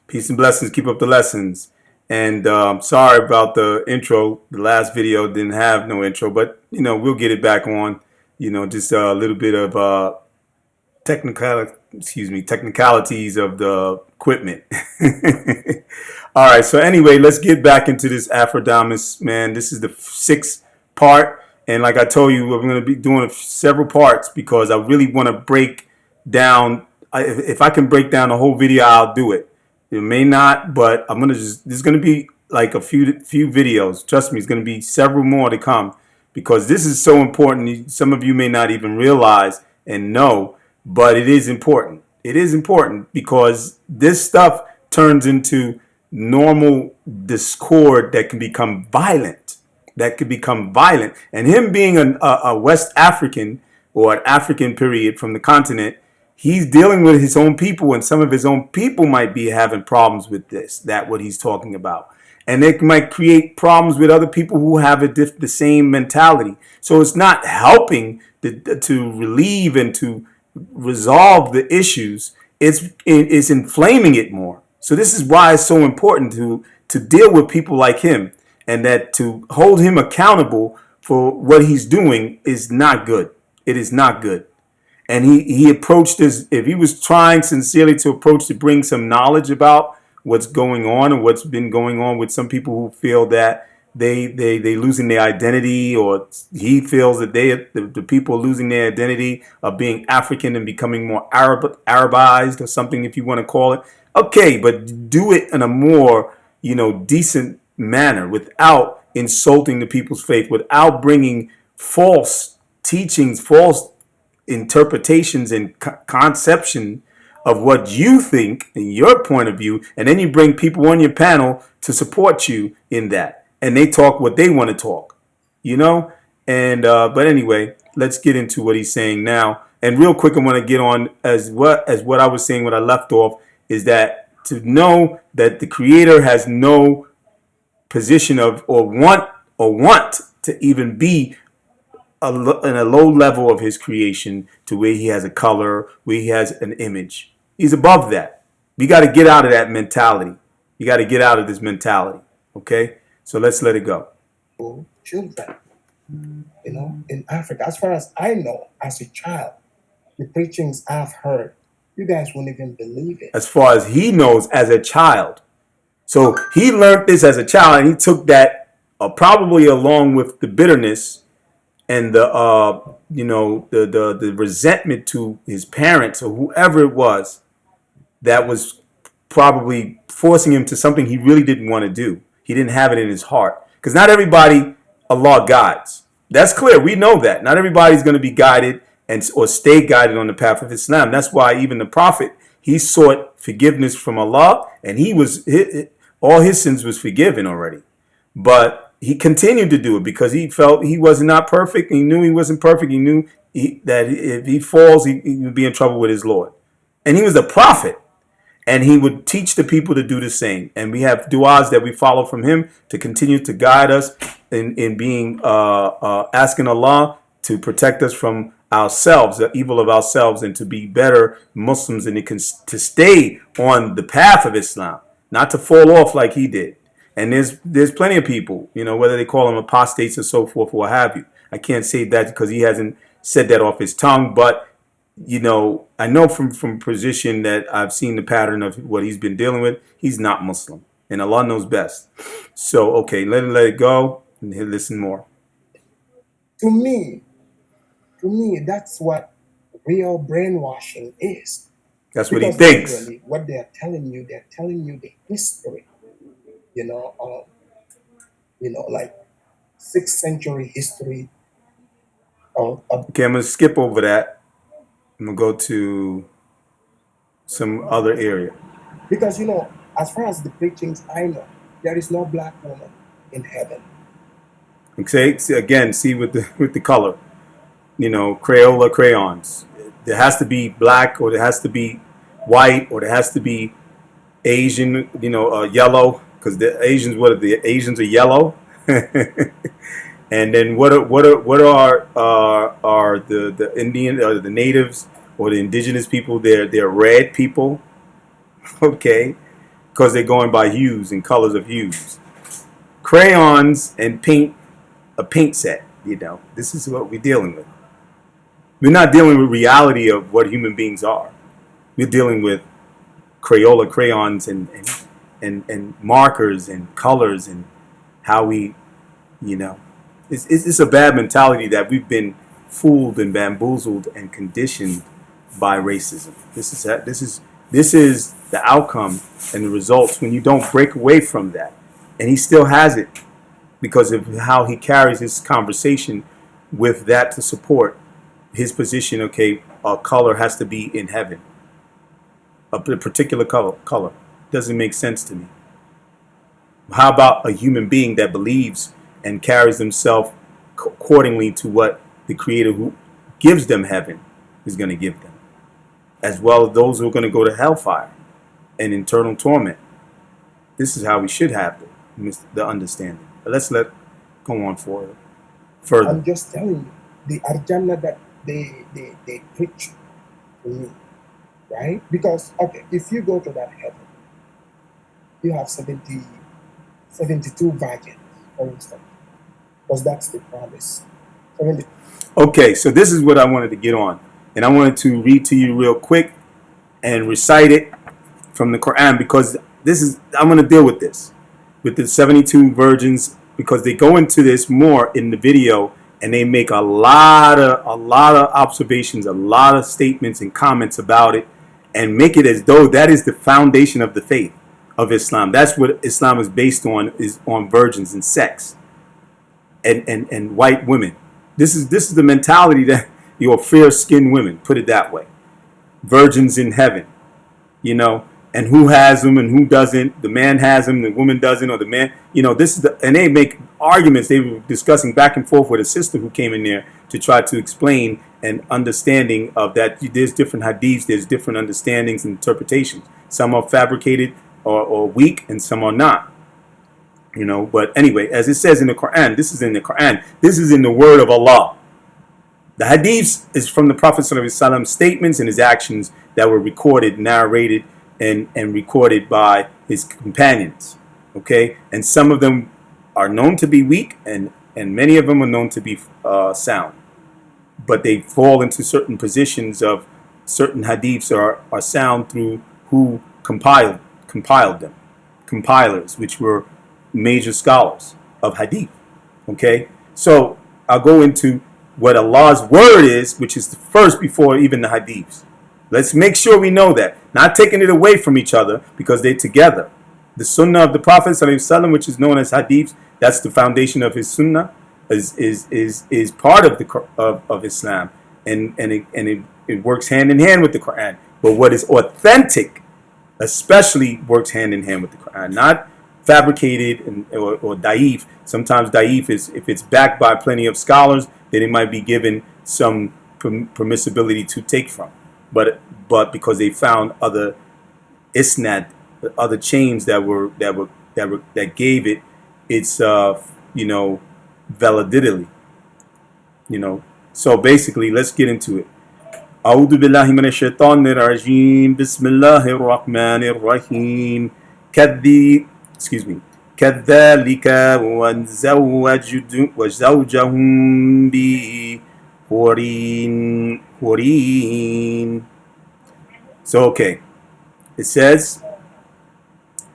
Peace and blessings. Keep up the lessons. And sorry about the intro. The last video didn't have no intro, but we'll get it back on. Just a little bit of technicalities of the equipment. All right. So anyway, let's get back into this Afridamus, man. This is the sixth part, and like I told you, we're going to be doing several parts because I really want to break down. If I can break down the whole video, I'll do it. It may not, but I'm gonna there's gonna be like a few videos. Trust me, it's gonna be several more to come because this is so important. Some of you may not even realize and know, but it is important. It is important because this stuff turns into normal discord that can become violent. And him being a West African or an African period from the continent, he's dealing with his own people, and some of his own people might be having problems with what he's talking about. And it might create problems with other people who have the same mentality. So it's not helping to relieve and to resolve the issues. It's inflaming it more. So this is why it's so important to deal with people like him, and that to hold him accountable for what he's doing is not good. It is not good. And he approached this, if he was trying sincerely to bring some knowledge about what's going on and what's been going on with some people who feel that they losing their identity, or he feels that the people losing their identity of being African and becoming more Arabized or something, if you want to call it. Okay, but do it in a more, decent manner without insulting the people's faith, without bringing false teachings, false interpretations and conception of what you think in your point of view, and then you bring people on your panel to support you in that, and they talk what they want to talk, and but anyway, let's get into what he's saying now. And real quick, I want to get on as what I was saying. What I left off is that to know that the creator has no position of or want to even be in a low level of his creation, to where he has a color, where he has an image. He's above that. We got to get out of that mentality. You got to get out of this mentality. Okay? So let's let it go. Children, in Africa, as far as I know, as a child, the preachings I've heard, you guys won't even believe it. As far as he knows, as a child. So he learned this as a child, and he took that probably along with the bitterness and the resentment to his parents or whoever it was that was probably forcing him to something he really didn't want to do. He didn't have it in his heart, because not everybody Allah guides. That's clear. We know that not everybody's going to be guided or stay guided on the path of Islam. That's why even the Prophet, he sought forgiveness from Allah, and all his sins was forgiven already. But he continued to do it because he felt he was not perfect. He knew he wasn't perfect. He knew that if he falls, he would be in trouble with his Lord. And he was a prophet, and he would teach the people to do the same. And we have du'as that we follow from him to continue to guide us in being asking Allah to protect us from ourselves, the evil of ourselves, and to be better Muslims, and to stay on the path of Islam, not to fall off like he did. And there's plenty of people, whether they call them apostates or so forth, or what have you. I can't say that because he hasn't said that off his tongue, but I know from position that I've seen the pattern of what he's been dealing with. He's not Muslim, and Allah knows best. So okay, let it go and listen more. To me, that's what real brainwashing is. That's what he thinks. What they're telling you the history. Like 6th century history. Okay, I'm going to skip over that. I'm going to go to some other area. Because, as far as the preachings I know, there is no black woman in heaven. Okay, see with the color, Crayola crayons. There has to be black, or there has to be white, or there has to be Asian, yellow. Because the Asians, the Asians are yellow, and then what are the Indian or the natives or the indigenous people? They're red people. Okay, because they're going by hues and colors of hues. Crayons and paint, a paint set, this is what we're dealing with. We're not dealing with reality of what human beings are. We're dealing with Crayola crayons and markers and colors and how we, it's a bad mentality that we've been fooled and bamboozled and conditioned by racism. This is the outcome and the results when you don't break away from that. And he still has it because of how he carries his conversation with that to support his position. Okay, a color has to be in heaven. A particular color doesn't make sense to me. How about a human being that believes and carries themselves accordingly to what the Creator who gives them heaven is going to give them, as well as those who are going to go to hellfire and eternal torment. This is how we should have the understanding. But let's go on further. I'm just telling you, the Arjana that they preach to me, right? Because, okay, if you go to that heaven, you have 72 virgins, for instance, because that's the promise. Okay, so this is what I wanted to get on. And I wanted to read to you real quick and recite it from the Quran, because I'm going to deal with this, with the 72 virgins, because they go into this more in the video and they make a lot of observations, a lot of statements and comments about it, and make it as though that is the foundation of the faith of Islam. That's what Islam is based on, is on virgins and sex and white women. This is the mentality that fair-skinned women, put it that way. Virgins in heaven, and who has them and who doesn't. The man has them, the woman doesn't, or the man, and they make arguments. They were discussing back and forth with a sister who came in there to try to explain an understanding of that. There's different hadiths, there's different understandings and interpretations. Some are fabricated or weak, and some are not. But anyway, as it says in the Quran, this is in the Quran, this is in the word of Allah. The hadiths is from the Prophet ﷺ statements and his actions that were recorded, narrated, and recorded by his companions. Okay, and some of them are known to be weak, and many of them are known to be sound. But they fall into certain positions of certain hadiths are sound through who compiled them, compilers, which were major scholars of hadith. Okay, so I'll go into what Allah's word is, which is the first before even the hadiths. Let's make sure we know that, not taking it away from each other, because they're together. The sunnah of the Prophet ﷺ, which is known as hadiths, that's the foundation of his sunnah, is part of Islam, and it works hand in hand with the Quran. But what is authentic, especially, works hand in hand with the Quran, not fabricated or daif. Sometimes daif is, if it's backed by plenty of scholars, then it might be given some permissibility to take from. But because they found other isnad, other chains that gave it its validity. So basically, let's get into it. أعوذ بالله من الشيطان الرجيم بسم الله الرحمن الرحيم كذلك وزوجهم بحورين. So okay, it says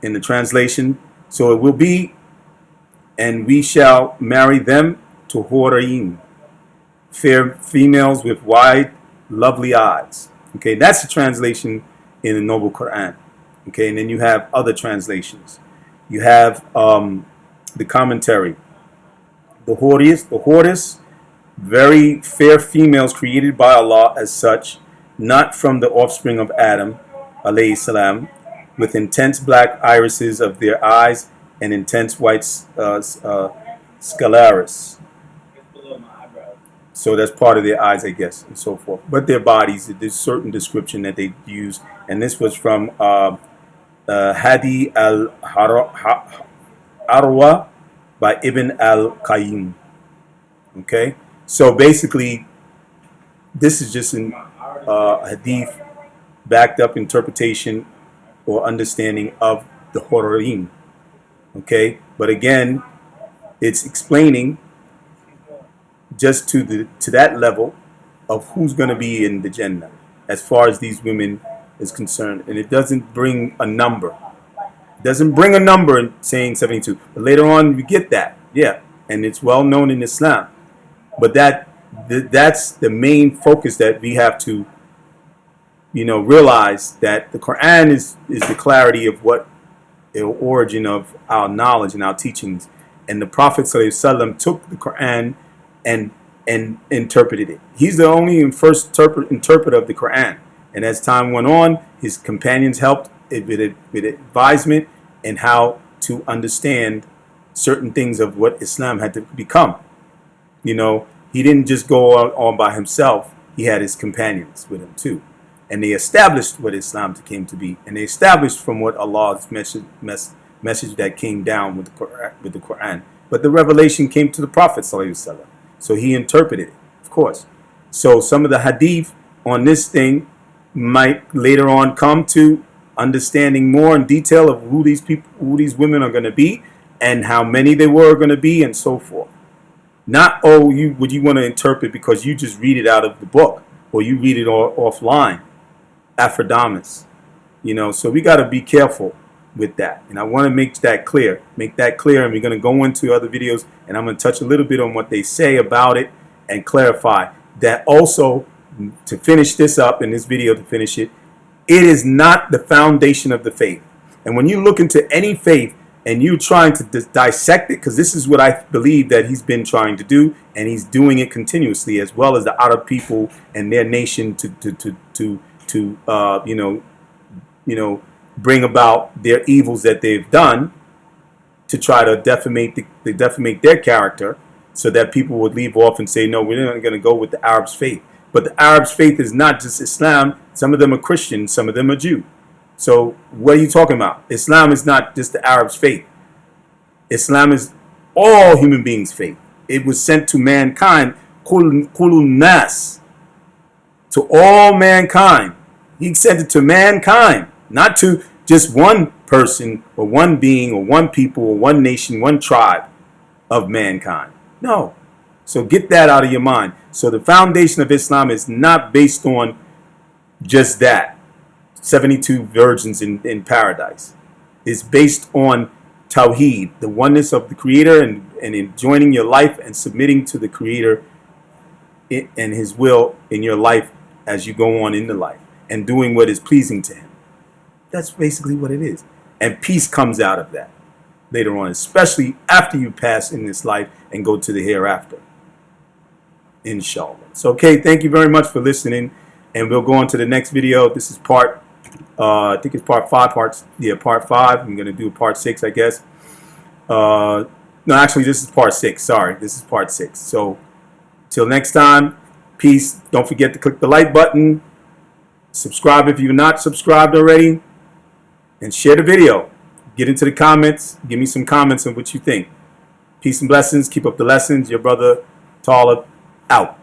in the translation, so it will be, and we shall marry them to Hurain, fair females with wide, lovely eyes. Okay, that's the translation in the Noble Quran. Okay, and then you have other translations. You have the commentary. The Houris, very fair females created by Allah as such, not from the offspring of Adam, alayhi salam, with intense black irises of their eyes and intense white scleratus. So that's part of their eyes, I guess, and so forth. But their bodies, there's certain description that they use. And this was from Hadi al-Arwa by Ibn al-Qayyim. Okay? So basically, this is just an hadith backed up interpretation or understanding of the Hororim. Okay, but again, it's explaining just to that level of who's going to be in the Jannah as far as these women is concerned, and it doesn't bring a number. It doesn't bring a number in saying 72. But later on, we get that, yeah, and it's well known in Islam. But that's the main focus that we have to, realize that the Quran is the clarity of what the origin of our knowledge and our teachings, and the Prophet ﷺ took the Quran and interpreted it. He's the only first interpreter of the Quran. And as time went on, his companions helped with advisement and how to understand certain things of what Islam had to become. He didn't just go on by himself. He had his companions with him too. And they established what Islam came to be. And they established from what Allah's message that came down with the Quran. But the revelation came to the Prophet ﷺ. So he interpreted it, of course. So some of the hadith on this thing might later on come to understanding more in detail of who these women are going to be, and how many they were going to be, and so forth. Not, would you want to interpret because you just read it out of the book, or you read it offline, Afridamus. So we got to be careful with that. And I want to make that clear. And we're going to go into other videos, and I'm going to touch a little bit on what they say about it and clarify that also. To finish this up in this video, it is not the foundation of the faith. And when you look into any faith and you're trying to dissect it, because this is what I believe that he's been trying to do, and he's doing it continuously, as well as the Arab people and their nation to bring about their evils that they've done, to try to defamate their character, so that people would leave off and say, no, we're not going to go with the Arabs' faith. But the Arabs' faith is not just Islam. Some of them are Christian, some of them are Jew. So what are you talking about? Islam is not just the Arabs' faith. Islam is all human beings' faith. It was sent to mankind, kulun nas, to all mankind. He sent it to mankind, not to just one person or one being or one people or one nation, one tribe of mankind. No. So get that out of your mind. So the foundation of Islam is not based on just that, 72 virgins in paradise. It's based on Tawheed, the oneness of the Creator, and enjoining your life and submitting to the Creator and His will in your life as you go on in the life, and doing what is pleasing to Him. That's basically what it is. And peace comes out of that later on, especially after you pass in this life and go to the hereafter. Inshallah. So, okay, thank you very much for listening, and we'll go on to the next video. This is I think it's part 5. Part 5. I'm going to do part 6, I guess. No, actually, this is part 6. Sorry, this is part 6. So, till next time, peace. Don't forget to click the like button. Subscribe if you're not subscribed already, and share the video. Get into the comments. Give me some comments on what you think. Peace and blessings. Keep up the lessons. Your brother Taalib out.